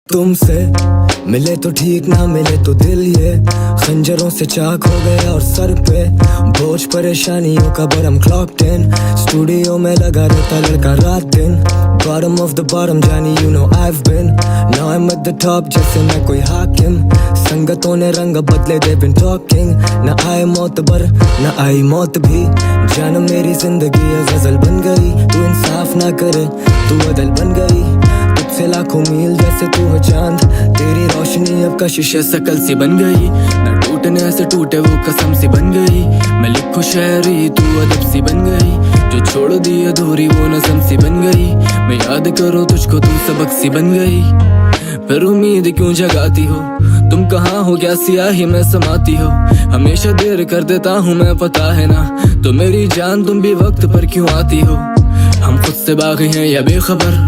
तुमसे मिले तो ठीक ना मिले तो दिल ये खंजरों से चाक हो गया और सर पे बोझ परेशानियों का बरम क्लॉक्ड इन स्टूडियो में लगा रहता लड़का रात दिन बॉटम ऑफ द बॉटम जानी you know I have been now I am at the top जैसे मैं कोई हाकिम संगतों ने रंग बदले दे बिन टॉकिंग न आए मौत बर न आई मौत भी जान मेरी जिंदगी गजल बन गई तू इंसाफ ना करे तू अदल बन गई से लाखों मील जैसे तू हो चांद तेरी रोशनी अब कशिश शकल सी बन गई न टूटने से टूटे वो कसम सी बन गई मैं लिखूं शायरी तू अदब सी बन गई जो छोड़ दी अधूरी वो नज़म सी बन गई मैं याद करूं तुझको तू सबक सी बन गई फिर उम्मीद क्यों जगाती हो तुम कहाँ हो क्या सियाही में समाती हो हमेशा देर कर देता हूँ मैं पता है ना तो मेरी जान तुम भी वक्त पर क्यों आती हो हम खुद से बागी हैं या बेखबर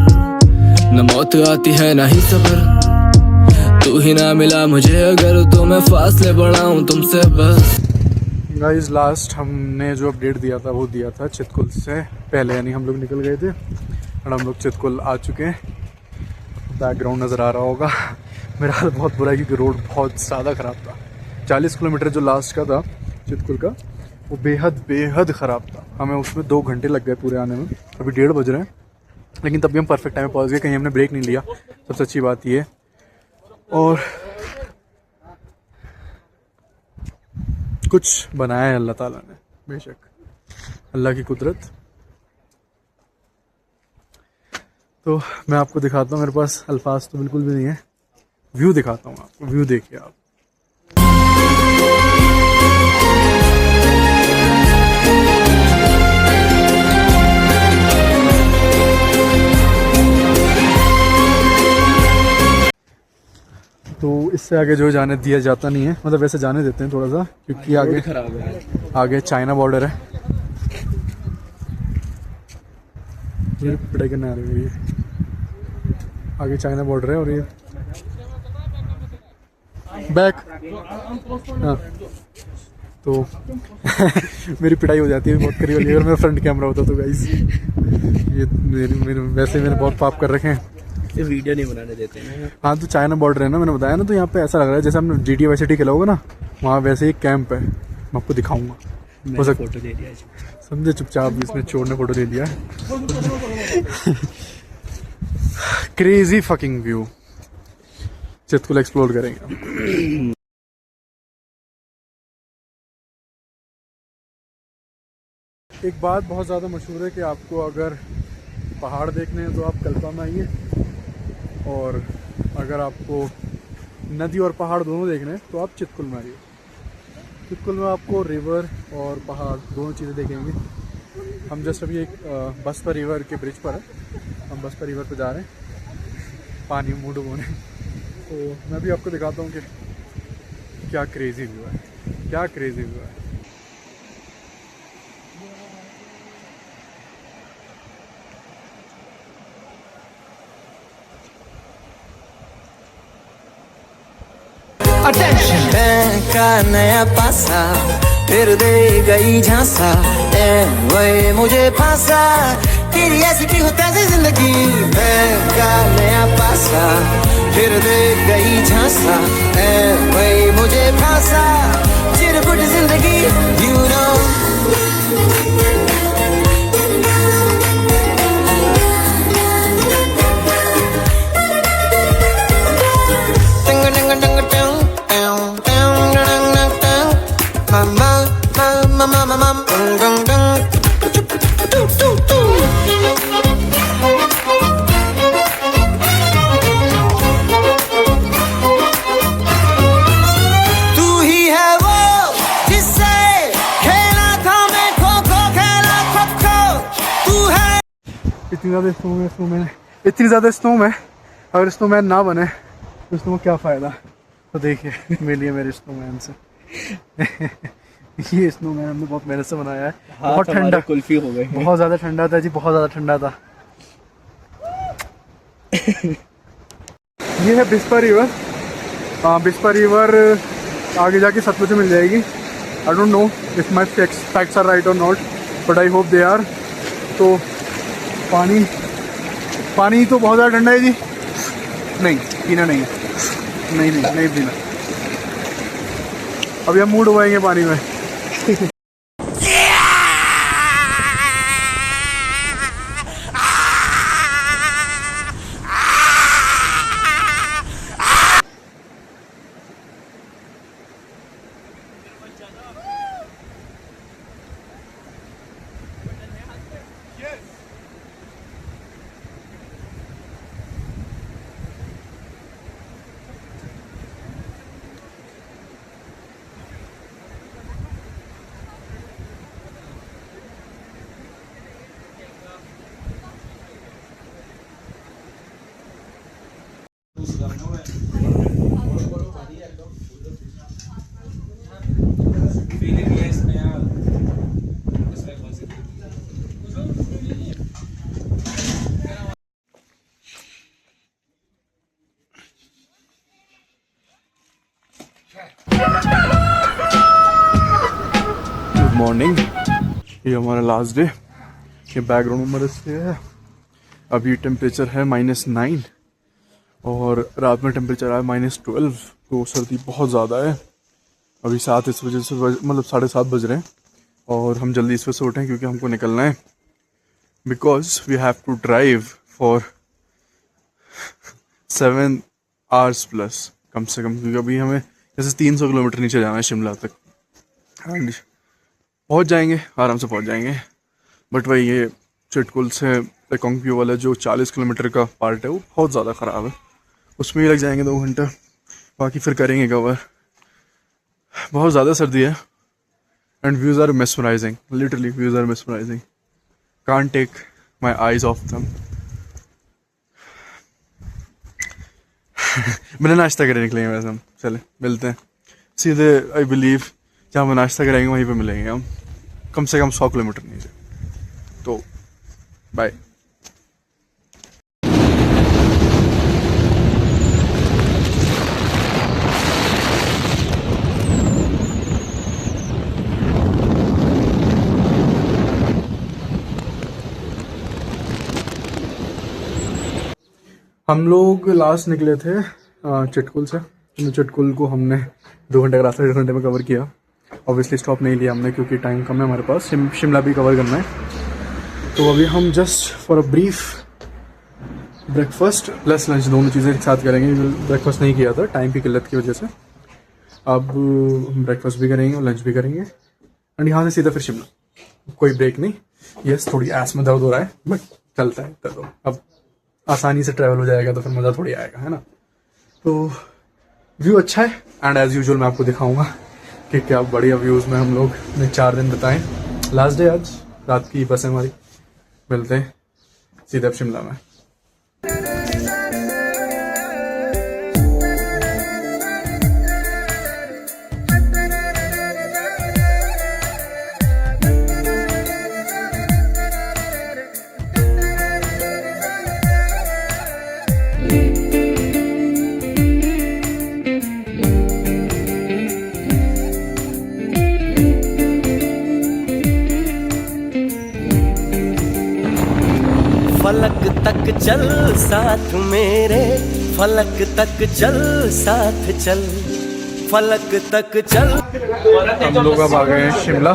न मौत आती है ना ही सबर तू ही ना मिला मुझे अगर तो मैं फासले बढ़ाऊं तुमसे बस। गाइस लास्ट हमने जो अपडेट दिया था वो दिया था चितकुल से पहले यानी हम लोग निकल गए थे और हम लोग चितकुल आ चुके हैं। बैकग्राउंड नज़र आ रहा होगा मेरा हाल बहुत बुरा है क्योंकि रोड बहुत ज़्यादा ख़राब था। 40 किलोमीटर जो लास्ट का था चितकुल का वो बेहद ख़राब था। हमें उसमें 2 घंटे लग गए पूरे आने में। अभी 1:30 बज रहे हैं लेकिन तब भी हम परफेक्ट टाइम में पहुंच गए। कहीं हमने ब्रेक नहीं लिया, सबसे अच्छी बात ये। और कुछ बनाया है अल्लाह ताला ने, बेशक अल्लाह की कुदरत। तो मैं आपको दिखाता हूँ, मेरे पास अल्फाज तो बिल्कुल भी नहीं है। व्यू दिखाता हूँ आपको, व्यू देखिए आप। तो इससे आगे जो जाने दिया जाता नहीं है, मतलब वैसे जाने देते हैं थोड़ा सा क्योंकि आगे खराब है, आगे चाइना बॉर्डर है। ये पिटाई करने आ रही है, ये आगे चाइना बॉर्डर है और ये बैक। हाँ तो मेरी पिटाई हो जाती है बहुत करीब। अगर मेरा फ्रंट कैमरा होता तो गाइस ये मेरे वैसे मैंने बहुत पाप कर रखे हैं, ये वीडियो नहीं बनाने देते हैं। हाँ तो चाइना बॉर्डर है ना, मैंने बताया ना। तो यहाँ पे ऐसा लग रहा है जैसे हमने GTA Vice City खेला होगा ना, वहाँ वैसे ही कैंप है। मैं आपको दिखाऊंगा, हो सकता फोटो ले लिया समझे चुपचाप। इसमें चोर ने फोटो ले लिया। Crazy fucking view. Chitkul explore करेंगे। एक बात बहुत ज़्यादा मशहूर है कि आपको अगर पहाड़ देखने हैं तो आप कल्पा में आइए, और अगर आपको नदी और पहाड़ दोनों देखने हैं तो आप चितकुल में आइए। चितकुल में आपको रिवर और पहाड़ दोनों चीज़ें देखेंगे। हम जस्ट अभी एक बसपा रिवर के ब्रिज पर है। हम बसपा रिवर पर जा रहे हैं पानी में मुँह डुबोने। तो मैं भी आपको दिखाता हूँ कि क्या क्रेजी व्यू है, क्या क्रेजी व्यू है। बैंक का नया पासा फिर दे गई झांसा, वही मुझे फांसा। क्यूरियोसिटी होता है जिंदगी। बैंक का नया पासा फिर दे गई झांसा, वही मुझे फांसा। चिरकुट जिंदगी यू नो। इतनी ज़्यादा स्नो में अगर स्नोमैन ना बने तो स्नो क्या फ़ायदा। तो देखिए मिलिए मेरे स्नोमैन से। ये स्नोमैन हमने बहुत मेहनत से बनाया है। बहुत ठंडा, कुल्फी हो गई, बहुत ज़्यादा ठंडा था जी, बहुत ज़्यादा ठंडा था। ये है बिस्पा रिवर। बिस्पा रिवर आगे जाके सतलुज में मिल जाएगी। I don't know if my facts are right और not, but I hope they are. तो पानी तो बहुत ज़्यादा ठंडा है जी। नहीं पीना नहीं है, नहीं नहीं नहीं पीना। अभी हम मूड उबाएंगे पानी में। गुड मॉर्निंग, ये हमारा लास्ट डे। ये बैकग्राउंड में से है। अभी टेम्परेचर है -9 और रात में टेम्परेचर आया -12, तो सर्दी बहुत ज़्यादा है। अभी 7 इस वजह से मतलब 7:30 बज रहे हैं और हम जल्दी इस वजह से उठे क्योंकि हमको निकलना है, because we have to drive for 7 hours plus कम से कम, क्योंकि अभी हमें जैसे 300 किलोमीटर नीचे जाना है शिमला तक। एंड पहुंच जाएंगे, आराम से पहुंच जाएंगे। बट वही ये चिटकुल से रिकांगपिओ वाला जो 40 किलोमीटर का पार्ट है वो बहुत ज़्यादा ख़राब है, उसमें ही लग जाएंगे 2 घंटे। बाकी फिर करेंगे कवर। बहुत ज़्यादा सर्दी है and views are mesmerising, literally views are mesmerising, can't take my eyes off them. मैंने नाश्ता करने निकलेंगे वैसे हम, चले मिलते हैं सीधे। आई बिलीव जहाँ हम नाश्ता करेंगे वहीं पे मिलेंगे हम, कम से कम 100 किलोमीटर नीचे। तो बाय। हम लोग लास्ट निकले थे चिटकुल से। चिटकुल को हमने 2 घंटे का रास्ता 1.5 घंटे में कवर किया। ऑब्वियसली स्टॉप नहीं लिया हमने क्योंकि टाइम कम है हमारे पास, शिमला भी कवर करना है। तो अभी हम just for a brief breakfast plus lunch दोनों चीज़ें एक साथ करेंगे। ब्रेकफास्ट नहीं किया था टाइम की किल्लत की वजह से, अब हम ब्रेकफास्ट भी करेंगे और लंच भी करेंगे एंड यहाँ से सीधा फिर शिमला, कोई ब्रेक नहीं। यस, थोड़ी ऐस में दर्द हो रहा है बट चलता है, तो अब आसानी से ट्रैवल हो जाएगा तो फिर मज़ा थोड़ी आएगा, है ना। तो व्यू अच्छा है एंड एज़ यूजुअल मैं आपको दिखाऊंगा कि क्या बढ़िया व्यूज़ में हम लोग ने 4 दिन बताएं। लास्ट डे आज, रात की बस है हमारी। मिलते हैं सीधा शिमला में। फलक तक चल साथ मेरे, फलक तक चल साथ चल, फलक तक चल। हम लोग अब आ गए हैं शिमला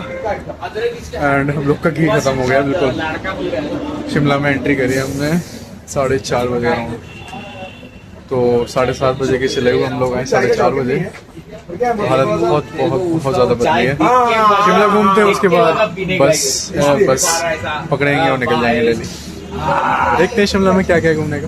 एंड हम लोग का घी खत्म हो गया बिल्कुल। शिमला में एंट्री करी हमने 4:30 बजे अराउंड, तो 7:30 बजे के चले हुए हम लोग आए 4:30 बजे। हालत बहुत बहुत बहुत ज़्यादा बदली है। शिमला घूमते हैं उसके बाद बस पकड़ेंगे और निकल जाएंगे दिल्ली। देखते हैं शिमला में क्या क्या घूमने का।